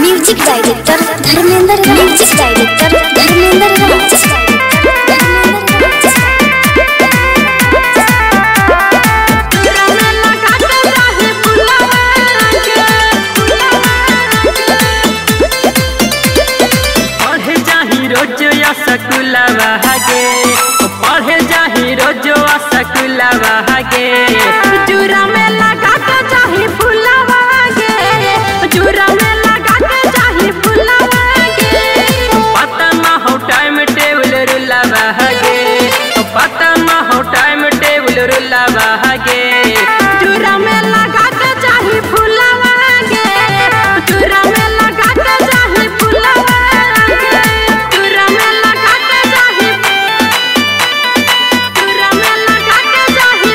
music director Dharmendra पढ़े जाही रोज सकुलवा गे चूरा में लगा के जाही फुलवा गे चूरा में लगा के जाही फुलवा गे पता ना हो टाइम टेबल रुलवा गे पता ना हो टाइम टेबल रुलवा गे चूरा में लगा के जाही फुलवा गे चूरा में लगा के जाही फुलवा गे चूरा में लगा के जाही चूरा में लगा के जाही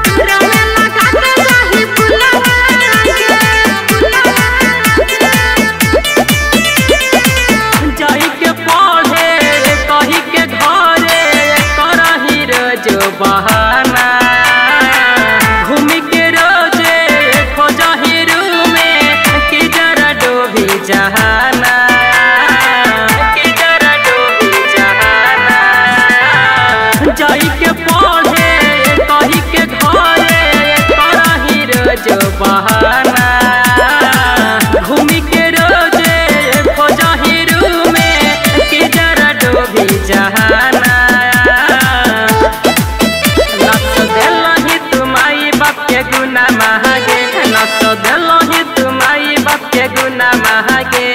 चूरा में लगा के जाही फुलवा जाई के पढ़े कही के घरे करही रोज बहाना घूमी के रोजे खोजही रूमे कि जरा डोभी जहाना कि जरा डोभी जहाना जाई के पढ़े कही के घरे करही रोज बहाना घूमी के रोजे खोजही रूमे कि जरा डोभी जहाना नस देलही तुमाई बाप के गुना महागे नस देलही तुमाई बाप के गुना महागे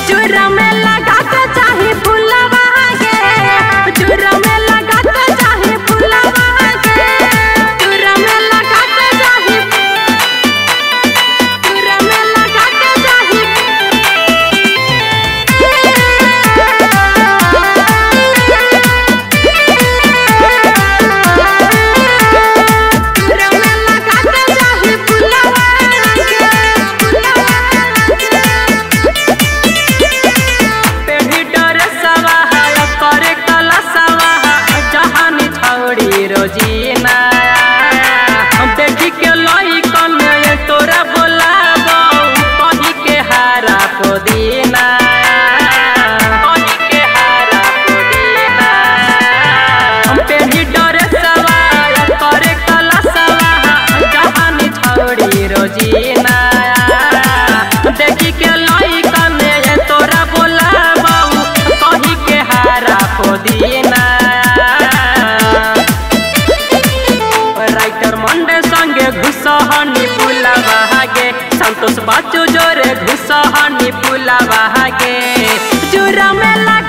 चूरा में लगा के चाही फुलवा गे चूरा में लगा के चाही फुलवा गे चूरा में लगा के चाही चूरा में लगा के चाही चूरा में लगा के चाही फुलवा पेढ़ी डर सवा करे कला सवा जहानी छौड़ी रोजीना देखी के लई कन तोरा बोलाबो कही के हारा पुदीना कही के हारा पुदीना पेढ़ी डर सवा करे कला सवा जहानी छौड़ी रोजीना देखी के लई कन तोरा बोलाबो कही के हारा पुदीना राइटर मंडे संगे घुसहनी फुलवा गे संतोष बाचू जोरे घुसहनी फुलवा गे चूरा में लगा